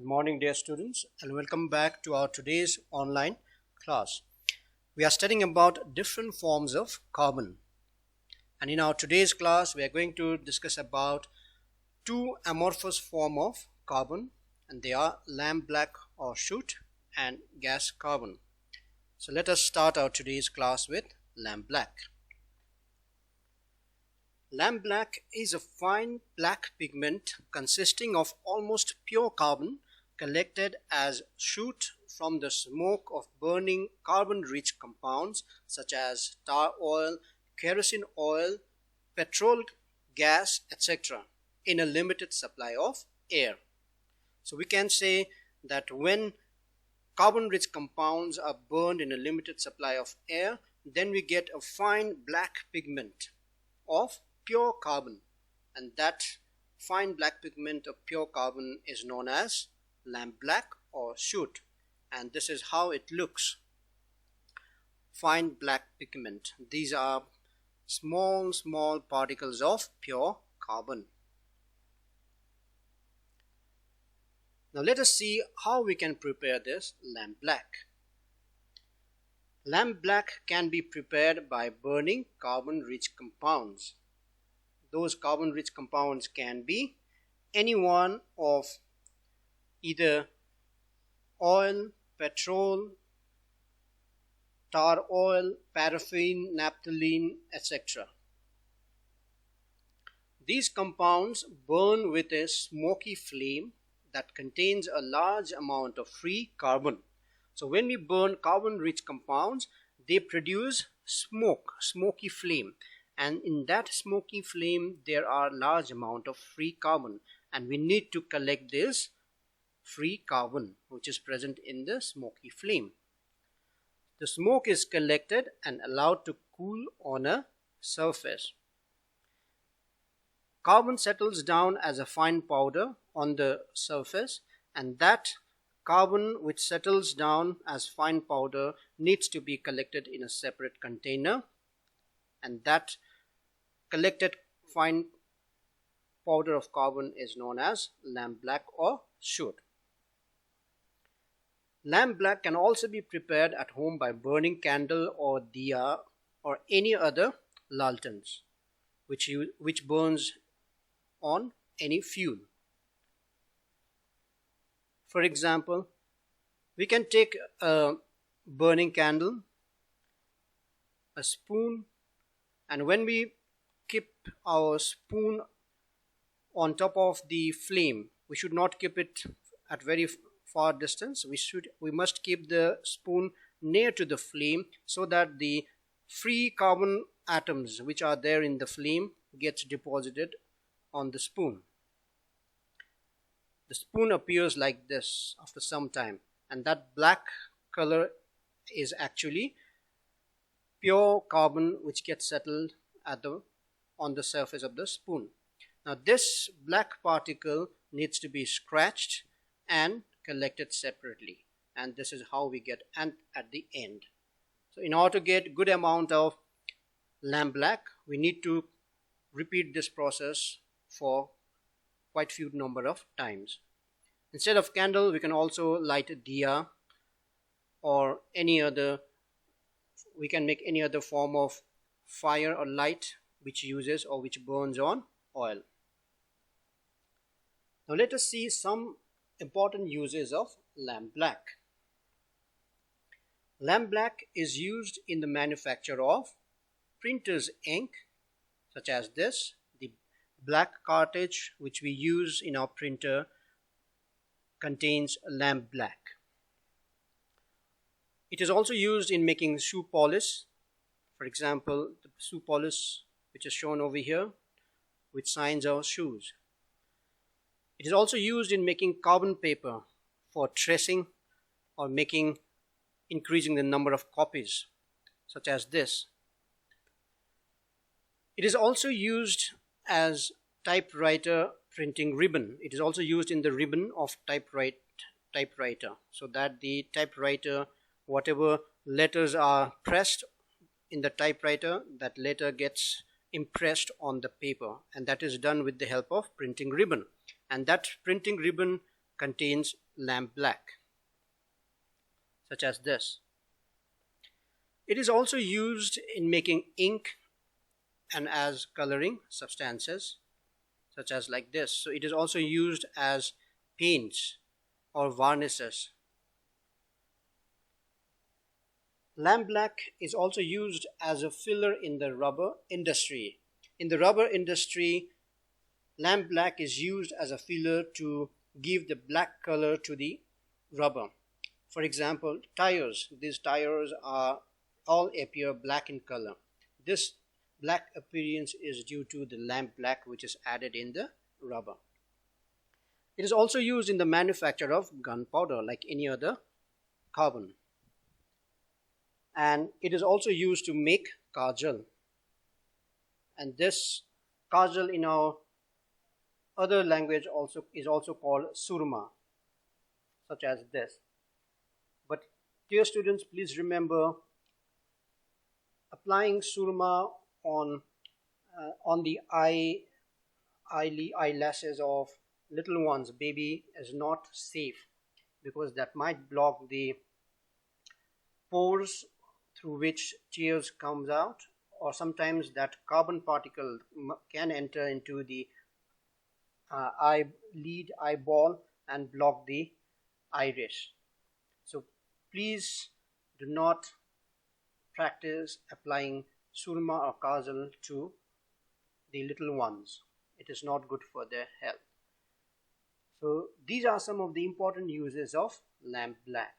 Good morning, dear students, and welcome back to our today's online class. We are studying about different forms of carbon. And in our today's class, we are going to discuss about two amorphous forms of carbon, and they are Lampblack or soot and gas carbon. So let us start our today's class with Lampblack. Lampblack is a fine black pigment consisting of almost pure carbon collected as soot from the smoke of burning carbon-rich compounds such as tar oil, kerosene oil, petrol gas, etc. in a limited supply of air. So we can say that when carbon-rich compounds are burned in a limited supply of air, then we get a fine black pigment of pure carbon, and that fine black pigment of pure carbon is known as lampblack or soot, and this is how it looks. Fine black pigment. These are small particles of pure carbon. Now let us see how we can prepare this lampblack. Lampblack can be prepared by burning carbon-rich compounds. Those carbon-rich compounds can be any one of either oil, petrol, tar oil, paraffin, naphthalene, etc. These compounds burn with a smoky flame that contains a large amount of free carbon. So when we burn carbon-rich compounds, they produce smoky flame. And in that smoky flame there are large amount of free carbon, and we need to collect this free carbon which is present in the smoky flame. The smoke is collected and allowed to cool on a surface. Carbon settles down as a fine powder on the surface, and that carbon which settles down as fine powder needs to be collected in a separate container, and that collected fine powder of carbon is known as lampblack or soot. Lampblack can also be prepared at home by burning candle or diya or any other lanterns which burns on any fuel. For example, we can take a burning candle, a spoon, and when we keep our spoon on top of the flame, we should not keep it at very far distance. We must keep the spoon near to the flame so that the free carbon atoms which are there in the flame gets deposited on the spoon. The spoon appears like this after some time, and that black color is actually pure carbon which gets settled on the surface of the spoon. Now this black particle needs to be scratched and collected separately, and this is how we get at the end. So in order to get good amount of lampblack, we need to repeat this process for quite few number of times. Instead of candle, we can also light a diya or we can make any other form of fire or light which uses or which burns on oil. Now let us see some important uses of lampblack. Lampblack is used in the manufacture of printer's ink, such as this. The black cartridge which we use in our printer contains lampblack. It is also used in making shoe polish. For example, the shoe polish which is shown over here, which signs our shoes. It is also used in making carbon paper for tracing or increasing the number of copies, such as this. It is also used as typewriter printing ribbon. It is also used in the ribbon of typewriter, so that the typewriter, whatever letters are pressed in the typewriter, that letter gets impressed on the paper, and that is done with the help of printing ribbon, and that printing ribbon contains lampblack, such as this. It is also used in making ink and as coloring substances, such as like this. So it is also used as paints or varnishes. Lampblack is also used as a filler in the rubber industry. In the rubber industry, lampblack is used as a filler to give the black color to the rubber. For example, tires. These tires are all appear black in color. This black appearance is due to the lampblack which is added in the rubber. It is also used in the manufacture of gunpowder like any other carbon. And it is also used to make kajal. And this kajal in our other language is also called surma, such as this. But dear students, please remember, applying surma on the eyelashes of little ones, baby, is not safe, because that might block the pores through which tears comes out, or sometimes that carbon particle can enter into the eyeball and block the iris. So please do not practice applying surma or kajal to the little ones. It is not good for their health. So these are some of the important uses of lampblack.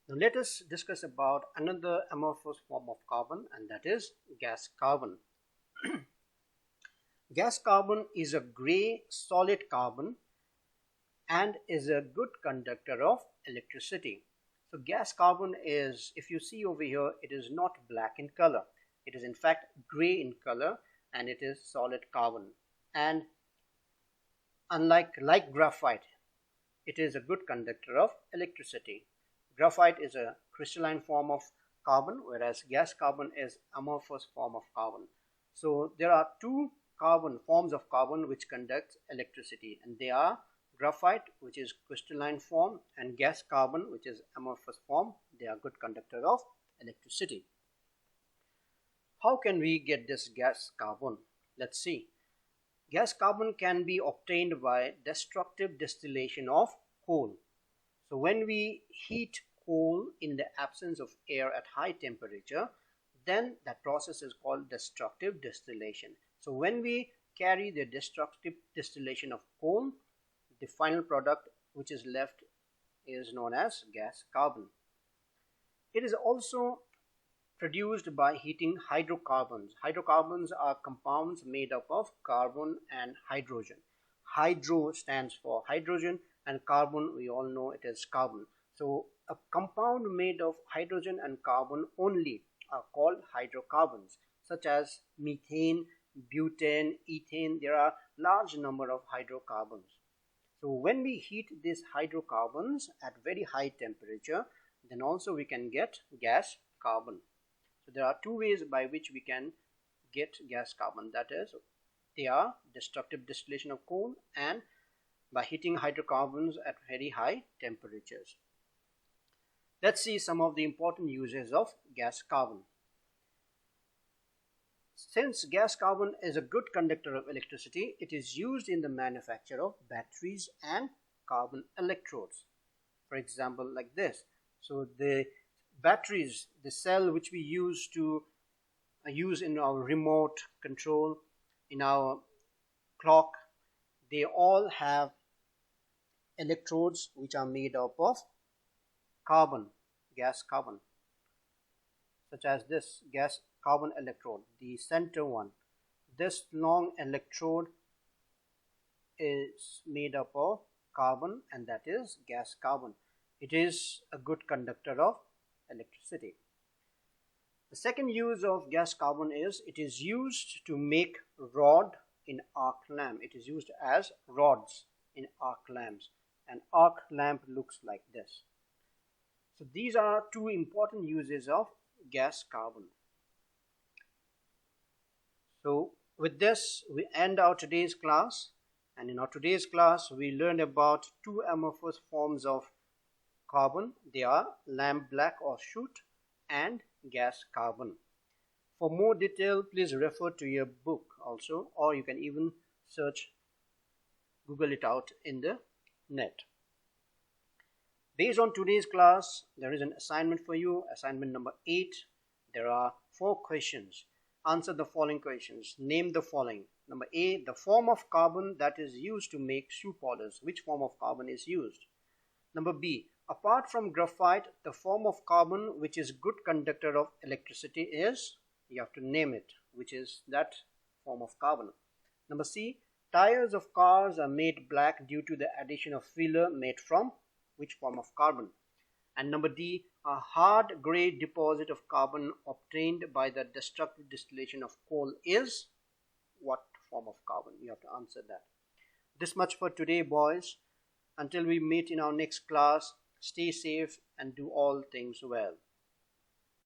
Now let us discuss about another amorphous form of carbon, and that is gas carbon. Gas carbon is a gray solid carbon and is a good conductor of electricity. So gas carbon is, if you see over here, it is not black in color. It is in fact gray in color, and it is solid carbon. And unlike graphite, it is a good conductor of electricity. Graphite is a crystalline form of carbon, whereas gas carbon is amorphous form of carbon. So there are two forms of carbon which conduct electricity, and they are graphite, which is crystalline form, and gas carbon, which is amorphous form. They are good conductor of electricity. How can we get this gas carbon? Let's see. Gas carbon can be obtained by destructive distillation of coal. So when we heat coal in the absence of air at high temperature, then that process is called destructive distillation. So when we carry the destructive distillation of coal, the final product which is left is known as gas carbon. It is also produced by heating hydrocarbons. Hydrocarbons are compounds made up of carbon and hydrogen. Hydro stands for hydrogen, and carbon, we all know it is carbon. So a compound made of hydrogen and carbon only are called hydrocarbons, such as methane, butane, ethane. There are large number of hydrocarbons. So when we heat these hydrocarbons at very high temperature, then also we can get gas carbon. So there are two ways by which we can get gas carbon. That is, they are destructive distillation of coal and by heating hydrocarbons at very high temperatures. Let's see some of the important uses of gas carbon. Since gas carbon is a good conductor of electricity, it is used in the manufacture of batteries and carbon electrodes. For example, like this. So the batteries, the cell which we use in our remote control, in our clock, they all have electrodes which are made up of carbon, gas carbon, such as this gas carbon electrode, the center one. This long electrode is made up of carbon, and that is gas carbon. It is a good conductor of electricity. The second use of gas carbon is it is used to make rod in arc lamp. It is used as rods in arc lamps. An arc lamp looks like this. So these are two important uses of gas carbon. So with this, we end our today's class. And in our today's class, we learned about two amorphous forms of carbon. They are Lampblack or soot and gas carbon. For more detail, please refer to your book also, or you can even Google it out in the net. Based on today's class, there is an assignment for you, assignment number 8. There are 4 questions. Answer the following questions. Name the following. Number A, the form of carbon that is used to make shoe polish. Which form of carbon is used? Number B, apart from graphite, the form of carbon which is good conductor of electricity is? You have to name it, which is that form of carbon. Number C, tires of cars are made black due to the addition of filler made from which form of carbon? And number D, a hard gray deposit of carbon obtained by the destructive distillation of coal is what form of carbon? You have to answer that. This much for today, boys. Until we meet in our next class, stay safe and do all things well.